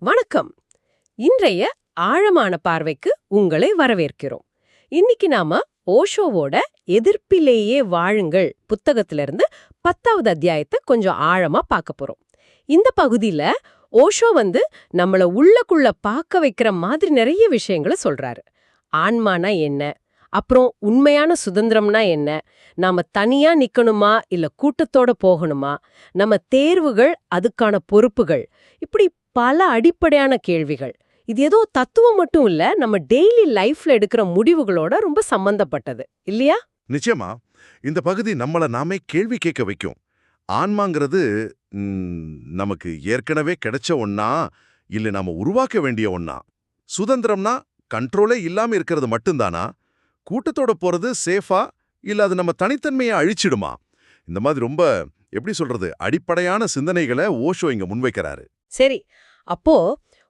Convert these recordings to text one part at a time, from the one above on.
வணக்கம். இன்றைய ஆழமான பார்வைக்கு உங்களை வரவேற்கிறோம். இன்னைக்கு நாம ஓஷோவோட எதிர்ப்பிலேயே வாழுங்கள் புத்தகத்திலிருந்து 10வது அத்தியாயத்தை கொஞ்சம் ஆழமா பார்க்க போறோம். இந்த பகுதியில ஓஷோ நம்மள உள்ளக்குள்ள பார்க்க வைக்கிற மாதிரி நிறைய விஷயங்களை சொல்றாரு. ஆன்மானா என்ன, அப்புறம் உண்மையான சுதந்திரம்னா என்ன, நாம தனியா நிக்கணுமா இல்ல கூட்டத்தோட போகணுமா, நம்ம தேர்வுகள் அதுக்கான பொறுப்புகள், இப்படி பல அடிப்படையான கேள்விகள். இது ஏதோ தத்துவம் மட்டும் இல்ல, நம்ம டெய்லி லைஃப்ல எடுக்கிற முடிவுகளோட ரொம்ப சம்பந்தப்பட்டது இல்லையா? நிச்சயமா. இந்த பகுதி நம்மள நாமே கேள்வி கேட்க வைக்கும். ஆன்மாங்கிறது நமக்கு ஏற்கனவே கிடைச்ச ஒண்ணா, இல்ல நாம உருவாக்க வேண்டிய ஒண்ணா? சுதந்திரம்னா கண்ட்ரோலே இல்லாம இருக்கிறது மட்டும்தானா? கூட்டத்தோட போறது சேஃபா, இல்ல அது நம்ம தனித்தன்மையை அழிச்சிடுமா? இந்த மாதிரி ரொம்ப எப்படி சொல்றது, அடிப்படையான சிந்தனைகளை ஓஷோ இங்க முன்வைக்கிறாரு. சரி, அப்போ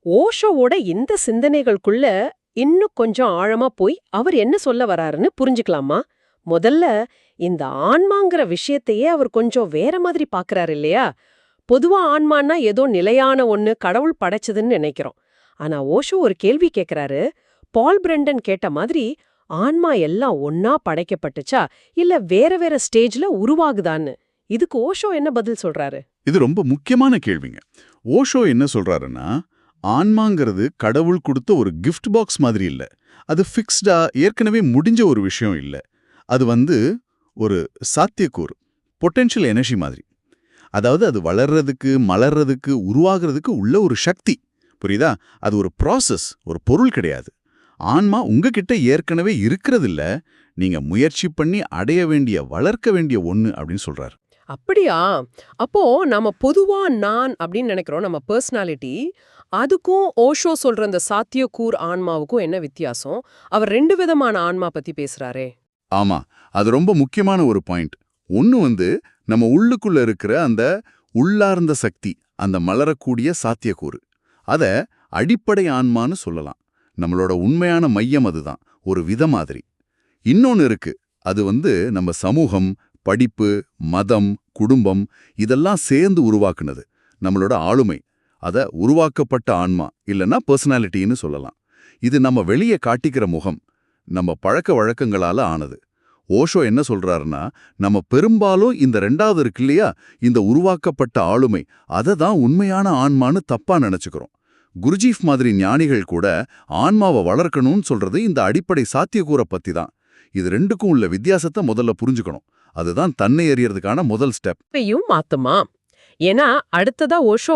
ஓஷோவோட இந்த சிந்தனைகளுக்குள்ள இன்னும் கொஞ்சம் ஆழமா போய் அவர் என்ன சொல்ல வராருன்னு புரிஞ்சுக்கலாமா? முதல்ல இந்த ஆன்மாங்கிற விஷயத்தையே அவர் கொஞ்சம் வேற மாதிரி பாக்குறாரு இல்லையா? பொதுவா ஆன்மான்னா ஏதோ நிலையான ஒண்ணு, கடவுள் படைச்சதுன்னு நினைக்கிறோம். ஆனா ஓஷோ ஒரு கேள்வி கேக்குறாரு. பால் பிரெண்டன் கேட்ட மாதிரி, ஆன்மா எல்லாம் ஒன்னா படைக்கப்பட்டுச்சா இல்ல வேற வேற ஸ்டேஜ்ல உருவாகுதான்னு? இதுக்கு ஓஷோ என்ன பதில் சொல்றாரு? இது ரொம்ப முக்கியமான கேள்விங்க. ஓஷோ என்ன சொல்றாருன்னா, ஆன்மாங்கிறது கடவுள் கொடுத்த ஒரு கிஃப்ட் பாக்ஸ் மாதிரி இல்ல. அது ஃபிக்ஸ்டா ஏற்கனவே முடிஞ்ச ஒரு விஷயம் இல்ல. அது ஒரு சாத்தியக்கூறு, பொட்டென்ஷியல் எனர்ஜி மாதிரி. அதாவது அது வளர்றதுக்கு, மலர்றதுக்கு, உருவாகிறதுக்கு உள்ள ஒரு சக்தி. புரியுதா? அது ஒரு ப்ராசஸ், ஒரு பொருள் கிடையாது. ஆன்மா உங்ககிட்ட ஏற்கனவே இருக்கிறதில்ல, நீங்க முயற்சி பண்ணி அடைய வேண்டிய, வளர்க்க வேண்டிய ஒண்ணு அப்படின்னு சொல்றாரு. அப்படியா? அப்போ நாம பொதுவா நான் அப்படின்னு நினைக்கிறோம், நம்ம பர்சனாலிட்டி. அதுக்கும் ஓஷோ சொல்ற அந்த சாத்தியக்கூர் ஆன்மாவுக்கும் என்ன வித்தியாசம்? அவர் 2 விதமான ஆன்மா பத்தி பேசுறாரே. ஆமா, அது ரொம்ப முக்கியமான ஒரு பாயிண்ட். ஒன்னு நம்ம உள்ளுக்குள்ள இருக்கிற அந்த உள்ளார்ந்த சக்தி, அந்த மலரக்கூடிய சாத்தியக்கூறு. அத அடிப்படை ஆன்மான்னு சொல்லலாம். நம்மளோட உண்மையான மையம் அதுதான், ஒரு வித மாதிரி. இன்னொன்னு இருக்கு, அது நம்ம சமூகம், படிப்பு, மதம், குடும்பம் இதெல்லாம் சேர்ந்து உருவாக்குனது, நம்மளோட ஆளுமை. அத உருவாக்கப்பட்ட ஆன்மா இல்லைன்னா பர்சனாலிட்டின்னு சொல்லலாம். இது நம்ம வெளியே காட்டிக்கிற முகம், நம்ம பழக்க வழக்கங்களால ஆனது. ஓஷோ என்ன சொல்றாருன்னா, நம்ம பெரும்பாலும் இந்த 2வது இருக்கு இல்லையா, இந்த உருவாக்கப்பட்ட ஆளுமை, அதை தான் உண்மையான ஆன்மான்னு தப்பா நினைச்சுக்கிறோம். குருஜீஃப் மாதிரி ஞானிகள் கூட ஆன்மாவை வளர்க்கணும்னு சொல்றது இந்த அடிப்படை சாத்தியக்கூற பத்தி தான். இது 2க்கும் உள்ள வித்தியாசத்தை முதல்ல புரிஞ்சுக்கணும். அதுதான் தன்னை எறியறதுக்கான முதல் ஸ்டெப். மாத்துமா? ஏன்னா அடுத்ததா ஓஷோ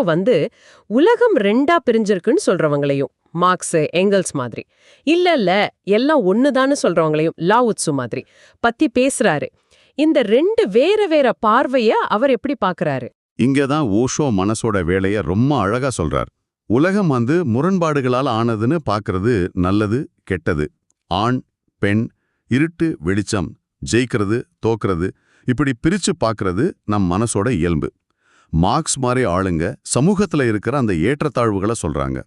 உலகம் 2ஆ பிரிஞ்சிருக்குன்னு சொல்றவங்களையும், மார்க்ஸ், எங்கல்ஸ் மாதிரி, இல்ல எல்லாம் ஒண்ணுதான்னு சொல்றவங்களையும், லாவுட்சு மாதிரி பத்தி பேசுறாரு. இந்த 2 வேற வேற பார்வைய அவர் எப்படி பாக்குறாரு? இங்கதான் ஓஷோ மனசோட வேலைய ரொம்ப அழகா சொல்றார். உலகம் முரண்பாடுகளால் ஆனதுன்னு பாக்குறது நல்லது, கெட்டது, ஆண், பெண், இருட்டு, வெளிச்சம், ஜெயிக்கிறது, தோக்கிறது, இப்படி பிரிச்சு பார்க்கறது நம் மனசோட இயல்பு. மார்க்ஸ் மாதிரி ஆளுங்க சமூகத்துல இருக்கிற அந்த ஏற்றத்தாழ்வுகளை சொல்றாங்க.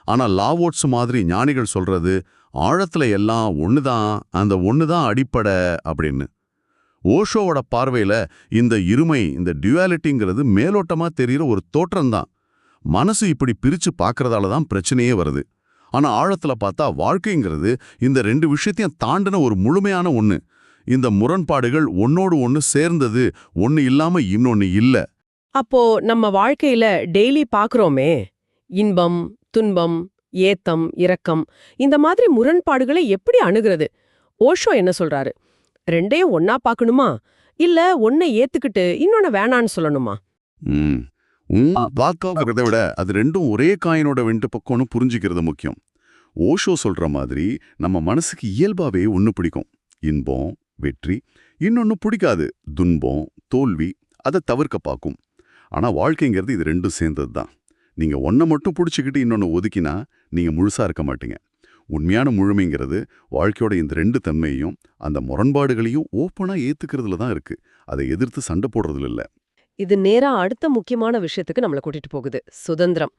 ஆனா லாவோட்ஸ் மாதிரி ஞானிகள் சொல்றது ஆழத்துல எல்லாம் ஒண்ணுதான், அந்த ஒண்ணுதான் அடிப்படை அப்படின்னு. ஓஷோவோட பார்வையில இந்த இருமை, இந்த டியூவாலிட்டிங்கிறது மேலோட்டமா தெரிகிற ஒரு தோற்றம்தான். மனசு இப்படி பிரிச்சு பார்க்கறதால தான் பிரச்சனையே வருது. ஆனா ஆழத்துல பார்த்தா வாழ்க்கைங்கிறது இந்த 2 விஷயத்தையும் தாண்டின ஒரு முழுமையான ஒண்ணு. இந்த முரண்பாடுகள் ஒன்னோடு ஒண்ணு சேர்ந்தது, ஒண்ணு இல்லாம இன்னொன்னு இல்ல. அப்போ நம்ம வாழ்க்கையில டெய்லி பாக்குறோமே, இன்பம், துன்பம், ஏத்தம், இரக்கம், இந்த மாதிரி முரண்பாடுகளை எப்படி அணுகிறது? ஓஷோ என்ன சொல்றாரு? 2யும் ஒன்னா பார்க்கணுமா இல்ல ஒன்னை ஏத்துக்கிட்டு இன்னொன்னு வேணான்னு சொல்லணுமா? பார்க்கிறத விட அது 2ம் ஒரே காயினோட 2 பக்கம்னு புரிஞ்சுக்கிறது முக்கியம். ஓஷோ சொல்ற மாதிரி நம்ம மனசுக்கு இயல்பாவே ஒண்ணு பிடிக்கும், இன்பம், வெற்றி. இன்னொன்னு பிடிக்காது, துன்பம், தோல்வி. அதை தவிர்க்க பார்க்கும். ஆனா வாழ்க்கைங்கிறது இது 2ம் சேர்ந்தது தான். நீங்க ஒன்றை மட்டும் பிடிச்சிக்கிட்டு இன்னொன்னு ஒதுக்கினா நீங்க முழுசா இருக்க மாட்டீங்க. உண்மையான முழுமைங்கிறது வாழ்க்கையோட இந்த 2 தன்மையையும் அந்த முரண்பாடுகளையும் ஓப்பனா ஏத்துக்கிறதுல தான் இருக்கு. அதை எதிர்த்து சண்டை போடுறதுல இல்ல. இது நேரா அடுத்த முக்கியமான விஷயத்துக்கு நம்மளை கூட்டிட்டு போகுது, சுதந்திரம்.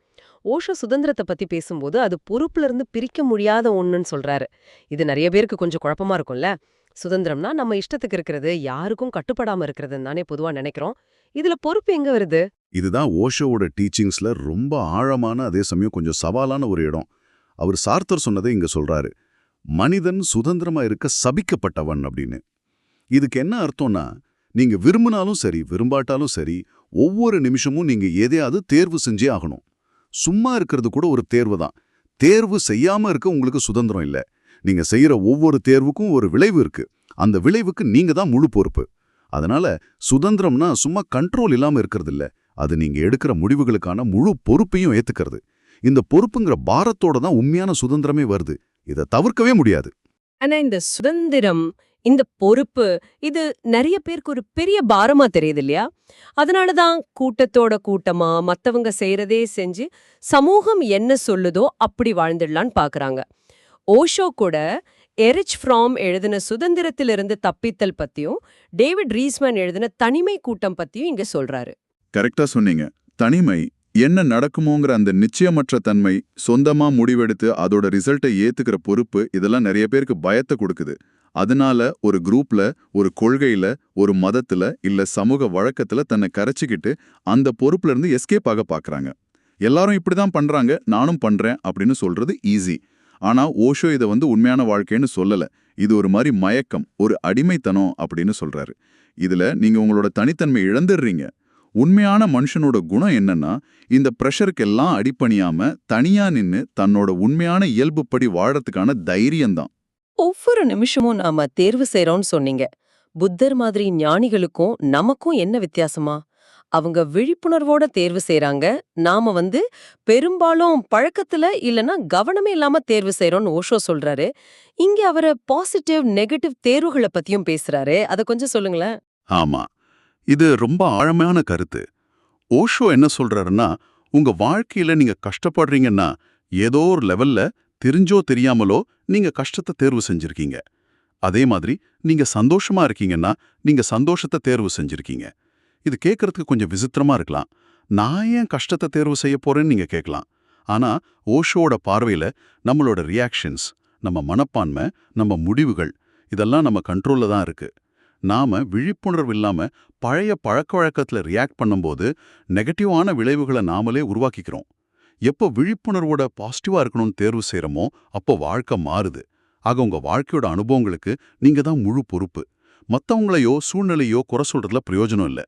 ஓஷோ சுதந்திரத்தை பத்தி பேசும்போது அது பொறுப்புல இருந்து பிரிக்க முடியாத ஒண்ணுன்னு சொல்றாரு. இது நிறைய பேருக்கு கொஞ்சம் குழப்பமா இருக்கும்ல. சுதந்திரம்னா நம்ம இஷ்டத்துக்கு இருக்கிறது, யாருக்கும் கட்டுப்படாம இருக்கிறதுன்னு தானே பொதுவா நினைக்கிறோம். இதுல பொறுப்பு எங்க வருது? இதுதான் ஓஷோவோட டீச்சிங்ஸ்ல ரொம்ப ஆழமான அதே சமயம் கொஞ்சம் சவாலான ஒரு இடம். அவர் சார்த்தர் சொன்னதை இங்க சொல்றாரு. மனிதன் சுதந்திரமா இருக்க சபிக்கப்பட்டவன் அப்படின்னு. இதுக்கு என்ன அர்த்தம்னா, நீங்க விரும்பினாலும் சரி விரும்பாட்டாலும் சரி ஒவ்வொரு நிமிஷமும் நீங்க எதையாவது தேர்வு செஞ்சே ஆகணும். சும்மா இருக்கிறது கூட ஒரு தேர்வு தான். தேர்வு செய்யாம இருக்க உங்களுக்கு சுதந்திரம் இல்ல. நீங்க செய்யற ஒவ்வொரு தேர்வுக்கும் ஒரு விளைவு இருக்கு. அந்த விளைவுக்கு நீங்க தான் முழு பொறுப்பு. அதனால சுதந்திரம்னா சும்மா கண்ட்ரோல் இல்லாம இருக்கிறது இல்ல. அது நீங்க எடுக்கிற முடிவுகளுக்கான முழு பொறுப்பையும் ஏத்துக்கிறது. இந்த பொறுப்புங்கிற பாரத்தோட தான் உண்மையான சுதந்திரமே வருது. இதை தவிர்க்கவே முடியாது. ஆனா இந்த சுதந்திரம், இந்த பொறுப்பு, இது நிறைய பேருக்கு ஒரு பெரிய பாரமா தெரியுது இல்லையா? அதனாலதான் கூட்டத்தோட கூட்டமா மத்தவங்க செய்யறதே செஞ்சு சமூகம் என்ன சொல்லுதோ அப்படி வாழ்ந்துடலான்னு பாக்குறாங்க. ஓஷோ கூட எரிச் ஃப்ராம் எழுதின சுதந்திரத்திலிருந்து தப்பித்தல் பத்தியும் டேவிட் ரீஸ்மேன் எழுதின தனிமை கூட்டம் பத்தியும் இங்க சொல்றாரு. கரெக்டா சொன்னீங்க. தனிமை, என்ன நடக்குமோங்கிற அந்த நிச்சயமற்ற தன்மை, சொந்தமா முடிவெடுத்து அதோட ரிசல்ட்டை ஏத்துக்கிற பொறுப்பு, இதெல்லாம் நிறைய பேருக்கு பயத்தை கொடுக்குது. அதனால ஒரு குரூப்ல, ஒரு கொள்கையில, ஒரு மதத்துல இல்ல சமூக வழக்கத்துல தன்னை கரைச்சிக்கிட்டு அந்த பொறுப்புல இருந்து எஸ்கேப் ஆக பாக்குறாங்க. எல்லாரும் இப்படிதான் பண்றாங்க, நானும் பண்றேன் அப்படின்னு சொல்றது ஈஸி. ஆனா ஓஷோ இதை உண்மையான வாழ்க்கைன்னு சொல்லல. இது ஒரு மாதிரி மயக்கம், ஒரு அடிமைத்தனம் அப்படின்னு சொல்றாரு. இதுல நீங்க உங்களோட தனித்தன்மை இழந்துடுறீங்க. உண்மையான மனுஷனோட குணம் என்னன்னா, இந்த பிரஷருக்கெல்லாம் அடிபணியாம தனியா நின்னு தன்னோட உண்மையான இயல்புப்படி வாழறதுக்கான தைரியம்தான். ஒவ்வொரு நிமிஷமும் நாம தேர்வு செய்றோம்னு சொன்னீங்க. புத்தர் மாதிரி ஞானிகளுக்கும் நமக்கும் என்ன வித்தியாசமா? அவங்க விழிப்புணர்வோட தேர்வு செய்றாங்க. நாம பெரும்பாலும் பழக்கத்துல இல்லனா கவனமே இல்லாம தேர்வு செய்றோம்னு ஓஷோ சொல்றாரு. இங்க அவரு பாசிட்டிவ், நெகட்டிவ் தேர்வுகளை பத்தியும் பேசுறாரு. அத கொஞ்சம் சொல்லுங்களேன். ஆமா, இது ரொம்ப ஆழமான கருத்து. ஓஷோ என்ன சொல்றாருன்னா, உங்க வாழ்க்கையில நீங்க கஷ்டப்படுறீங்கன்னா ஏதோ ஒரு லெவல்ல தெரிஞ்சோ தெரியாமலோ நீங்க கஷ்டத்தை தேர்வு செஞ்சிருக்கீங்க. அதே மாதிரி நீங்க சந்தோஷமா இருக்கீங்கன்னா நீங்க சந்தோஷத்தை தேர்வு செஞ்சிருக்கீங்க. இது கேட்கறதுக்கு கொஞ்சம் விசித்திரமா இருக்கலாம். நான் ஏன் கஷ்டத்தை தேர்வு செய்ய போறேன்னு நீங்க கேட்கலாம். ஆனா ஓஷோவோட பார்வையில நம்மளோட ரியாக்ஷன்ஸ், நம்ம மனப்பான்மை, நம்ம முடிவுகள் இதெல்லாம் நம்ம கண்ட்ரோல்ல தான் இருக்கு. நாம விழிப்புணர்வு இல்லாம பழைய பழக்க வழக்கத்துல ரியாக்ட் பண்ணும்போது நெகட்டிவான விளைவுகளை நாமளே உருவாக்கிக்கிறோம். எப்போ விழிப்புணர்வோட பாசிட்டிவா இருக்கணும்னு தேர்வு செய்யறோமோ அப்போ வாழ்க்கை மாறுது. ஆக உங்க வாழ்க்கையோட அனுபவங்களுக்கு நீங்க தான் முழு பொறுப்பு. மத்தவங்களையோ சூழ்நிலையோ குறை சொல்றதுல பிரயோஜனம் இல்ல.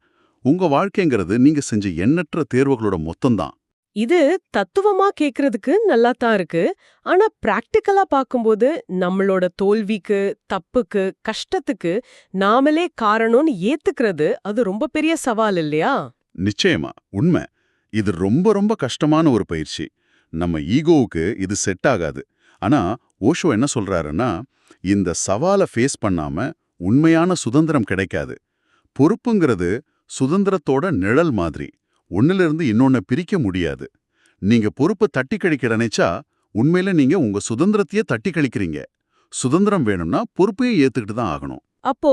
உங்க வாழ்க்கைங்கிறது நீங்க செஞ்ச எண்ணற்ற தேர்வுகளோட மொத்தம்தான். இது தத்துவமா கேக்குறதுக்கு நல்லா தான் இருக்கு. ஆனா பிராக்டிக்கலா பாக்கும்போது நம்மளோட தோல்விக்கு, தப்புக்கு, கஷ்டத்துக்கு நாமளே காரணம்னு ஏத்துக்கிறது அது ரொம்ப பெரிய சவால் இல்லையா? நிச்சயமா, உண்மை. இது ரொம்ப ரொம்ப கஷ்டமான ஒரு பயிற்சி. நம்ம ஈகோவுக்கு இது செட் ஆகாது. ஆனா ஓஷோ என்ன சொல்றாருன்னா, இந்த சவாலை ஃபேஸ் பண்ணாம உண்மையான சுதந்திரம் கிடைக்காது. பொறுப்புங்கிறது சுதந்திரத்தோட நிழல் மாதிரி. ஒன்னிலிருந்து இன்னொன்னு பிரிக்க முடியாது. நீங்க பொறுப்பை தட்டி கழிக்க நினைச்சா உண்மையில நீங்க உங்க சுதந்திரத்தையே தட்டி கழிக்கிறீங்க. சுதந்திரம் வேணும்னா பொறுப்பையும் ஏத்துக்கிட்டு தான் ஆகணும். அப்போ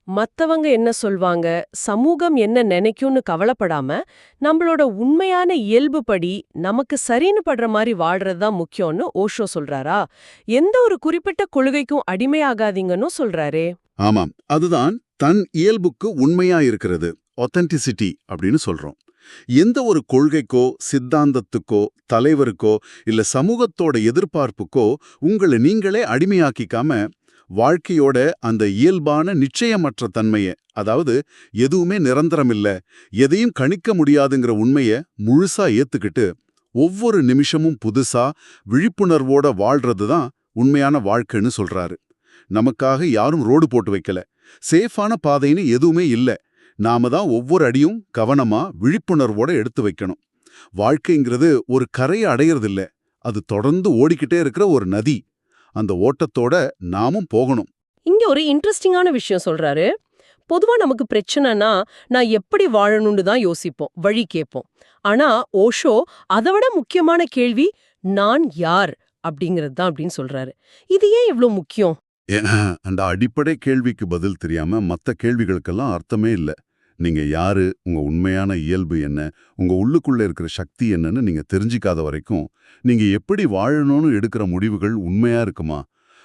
மத்தவங்க என்ன சொல்வாங்க, சமூகம் என்ன நினைக்கும்னு கவலைப்படாம நம்மளோட உண்மையான இயல்புப்படி நமக்கு சரின்னு படுற மாதிரி வாழ்றது தான் முக்கியம்னு ஓஷோ சொல்றாரா? எந்த ஒரு குறிப்பிட்ட கொள்கைக்கும் அடிமையாகாதீங்கன்னு சொல்றாரே. ஆமாம், அதுதான் தன் இயல்புக்கு உண்மையா இருக்கிறது, ஒத்தென்டிசிட்டி அப்படின்னு சொல்றோம். எந்த ஒரு கொள்கைக்கோ சித்தாந்தத்துக்கோ தலைவருக்கோ இல்ல சமூகத்தோட எதிர்பார்ப்புக்கோ உங்களை நீங்களே அடிமையாக்கிக்காம வாழ்க்கையோட அந்த இயல்பான நிச்சயமற்ற தன்மையை, அதாவது எதுவுமே நிரந்தரம் இல்ல, எதையும் கணிக்க முடியாதுங்கிற உண்மையை முழுசா ஏத்துக்கிட்டு ஒவ்வொரு நிமிஷமும் புதுசா விழிப்புணர்வோட வாழ்றது தான் உண்மையான வாழ்க்கைன்னு சொல்றாரு. நமக்காக யாரும் ரோடு போட்டு வைக்கல, சேஃபான பாதைன்னு எதுவுமே இல்ல. நாம தான் ஒவ்வொரு அடியும் கவனமா விழிப்புணர்வோட எடுத்து வைக்கணும். வாழ்க்கைங்கிறது ஒரு கரையை அடையறதில்ல, அது தொடர்ந்து ஓடிக்கிட்டே இருக்கிற ஒரு நதி. அந்த ஓட்டத்தோட நாமும் போகணும். இங்க ஒரு இன்ட்ரெஸ்டிங்கான விஷயம் சொல்றாரு. பொதுவா நமக்கு பிரச்சனைனா நான் எப்படி வாழணும்னு தான் யோசிப்போம், வழி கேட்போம். ஆனா ஓஷோ அதை விட முக்கியமான கேள்வி நான் யார் அப்படிங்கிறது தான் அப்படின்னு சொல்றாரு. இது ஏன் இவ்ளோ முக்கியம்? அந்த அடிப்படை கேள்விக்கு பதில் தெரியாம மற்ற கேள்விகளுக்கெல்லாம் அர்த்தமே இல்ல. நீங்க யாரு, உங்க உண்மையான இயல்பு என்ன, உங்க உள்ளுக்குள்ள இருக்கிற சக்தி என்னன்னு நீங்க தெரிஞ்சிக்காத வரைக்கும் நீங்க எப்படி வாழணும்னு எடுக்கிற முடிவுகள் உண்மையா இருக்குமா?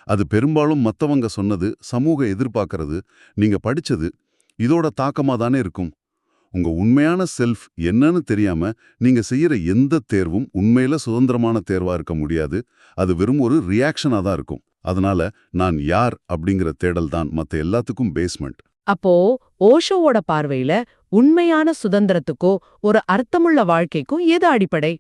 அது பெரும்பாலும் மத்தவங்க சொன்னது, சமூக எதிர்பார்க்கறது, நீங்க படிச்சது, இதோட தாக்கமா தானே இருக்கும். உங்க உண்மையான செல்ஃப் என்னன்னு தெரியாம நீங்க செய்யற எந்த தேர்வும் உண்மையில சுதந்திரமான தேர்வா இருக்க முடியாது. அது வெறும் ஒரு ரியாக்ஷனா தான் இருக்கும். அதனால நான் யார் அப்படிங்கிற தேடல் தான் மத்த எல்லாத்துக்கும் பேஸ்மெண்ட். அப்போ ஓஷோவோட பார்வையில உண்மையான சுதந்திரத்துக்கோ ஒரு அர்த்தமுள்ள வாழ்க்கைக்கும் எது அடிப்படை?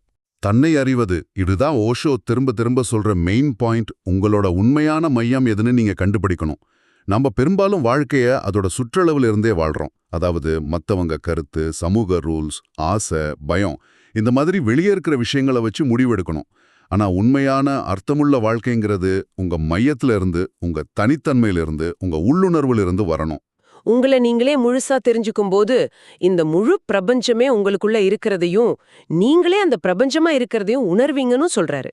தன்னை அறிவது, இதுதான் ஓஷோ திரும்ப திரும்ப சொல்ற மெயின் பாயிண்ட். உங்களோட உண்மையான மையம் எதுன்னு நீங்க கண்டுபிடிக்கணும். நம்ம பெரும்பாலும் வாழ்க்கைய அதோட சுற்றளவுல இருந்தே வாழ்றோம். அதாவது மத்தவங்க கருத்து, சமூக ரூல்ஸ், ஆசை, பயம், இந்த மாதிரி வெளியே இருக்கிற விஷயங்களை வச்சு முடிவெடுக்கணும். ஆனா உண்மையான அர்த்தமுள்ள வாழ்க்கைங்கிறது உங்க மையத்துல இருந்து, உங்க தனித்தன்மையில இருந்து, உங்க உள்ளுணர்வுல இருந்து வரணும். உங்களை நீங்களே முழுசா தெரிஞ்சுக்கும் போது இந்த முழு பிரபஞ்சமே உங்களுக்குள்ள இருக்கிறதையும் நீங்களே அந்த பிரபஞ்சமா இருக்கிறதையும் உணர்வீங்கன்னு சொல்றாரு.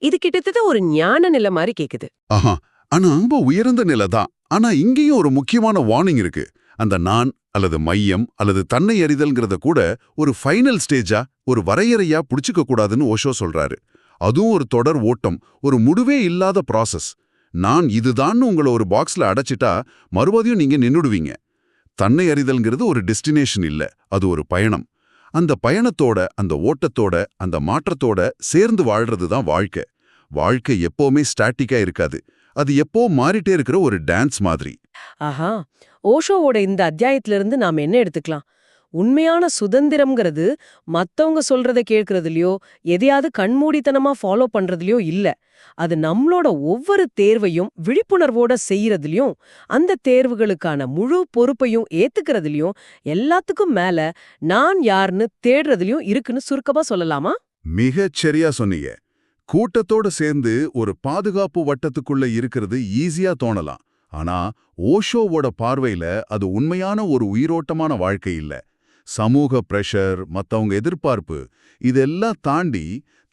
இது கிட்டத்தட்ட ஒரு ஞான நிலை மாதிரி கேக்குது. ஆஹா, ஆனா ரொம்ப உயர்ந்த நிலை தான். ஆனா இங்கேயும் ஒரு முக்கியமான வார்னிங் இருக்கு. அந்த நான் அல்லது மையம் அல்லது தன்னை அறிதல்ங்கிறத கூட ஒரு ஃபைனல் ஸ்டேஜா, ஒரு வரையறையா புடிச்சுக்க கூடாதுன்னு ஓஷோ சொல்றாரு. அதுவும் ஒரு தொடர் ஓட்டம், ஒரு முடிவே இல்லாத ப்ராசஸ். நான் இதுதான்னு உங்களை ஒரு பாக்ஸ்ல அடைச்சிட்டா மறுபடியும் நீங்க நின்னுடுவீங்க. தன்னை அறிதல்ங்கிறது ஒரு டெஸ்டினேஷன் இல்ல, அது ஒரு பயணம். அந்த பயணத்தோட, அந்த ஓட்டத்தோட, அந்த மாற்றத்தோட சேர்ந்து வாழ்றது தான் வாழ்க்கை. வாழ்க்கை எப்பவுமே ஸ்டாட்டிக்கா இருக்காது. அது எப்போ மாறிட்டே இருக்கிற ஒரு டான்ஸ் மாதிரி. ஆஹா, ஓஷோவோட இந்த அத்தியாயத்திலிருந்து நாம என்ன எடுத்துக்கலாம்? உண்மையான சுதந்திரம்ங்கிறது மத்தவங்க சொல்றத கேட்கறதுலயோ எதையாவது கண்மூடித்தனமா ஃபாலோ பண்றதுலயோ இல்ல. அது நம்மளோட ஒவ்வொரு தேர்வையும் விழிப்புணர்வோட செய்யறதுலயும், அந்த தேர்வுகளுக்கான முழு பொறுப்பையும் ஏத்துக்கிறதுலயும், எல்லாத்துக்கும் மேல நான் யாருன்னு தேடுறதுலயும் இருக்குன்னு சுருக்கமா சொல்லலாமா? மிகச் சரியா சொன்னீங்க. கூட்டத்தோட சேர்ந்து ஒரு பாதுகாப்பு வட்டத்துக்குள்ள இருக்கிறது ஈஸியா தோணலாம். ஆனா ஓஷோவோட பார்வையில அது உண்மையான ஒரு உயிரோட்டமான வாழ்க்கை இல்ல. சமூக பிரஷர், மத்தவங்க எதிர்பார்ப்பு, இதெல்லாம் தாண்டி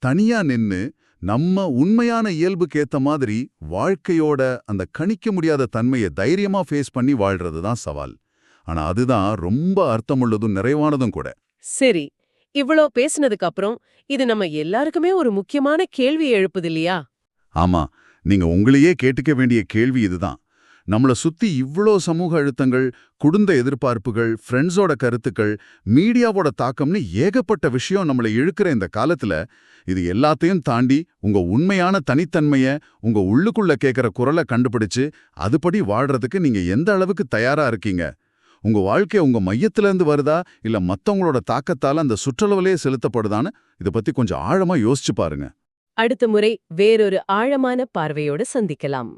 தனியா நின்னு நம்ம உண்மையான இயல்புக்கேத்த மாதிரி வாழ்க்கையோட அந்த கணிக்க முடியாத தன்மையை தைரியமா ஃபேஸ் பண்ணி வாழ்றது தான் சவால். ஆனா அதுதான் ரொம்ப அர்த்தமுள்ளதும் நிறைவானதும் கூட. சரி, இவ்ளோ பேசினதுக்கு அப்புறம் இது நம்ம எல்லாருக்குமே ஒரு முக்கியமான கேள்வி எழுப்புது இல்லையா? ஆமா, நீங்க உங்களையே கேட்டுக்க வேண்டிய கேள்வி இதுதான். நம்மள சுத்தி இவ்ளோ சமூக அழுத்தங்கள், குடும்ப எதிர்பார்ப்புகள், ஃப்ரெண்ட்ஸோட கருத்துக்கள், மீடியாவோட தாக்கம்னு ஏகப்பட்ட விஷயம் நம்மளை இழுக்கிற இந்த காலத்துல, இது எல்லாத்தையும் தாண்டி உங்க உண்மையான தனித்தன்மைய, உங்க உள்ளுக்குள்ள கேட்கிற குரலை கண்டுபிடிச்சு அதுபடி வாழ்றதுக்கு நீங்க எந்த அளவுக்கு தயாரா இருக்கீங்க? உங்க வாழ்க்கை உங்க மையத்துல இருந்து வருதா, இல்ல மத்தவங்களோட தாக்கத்தால அந்த சுற்றளவிலே செலுத்தப்படுதான்னு இத பத்தி கொஞ்சம் ஆழமா யோசிச்சு பாருங்க. அடுத்த முறை வேறொரு ஆழமான பார்வையோட சந்திக்கலாம்.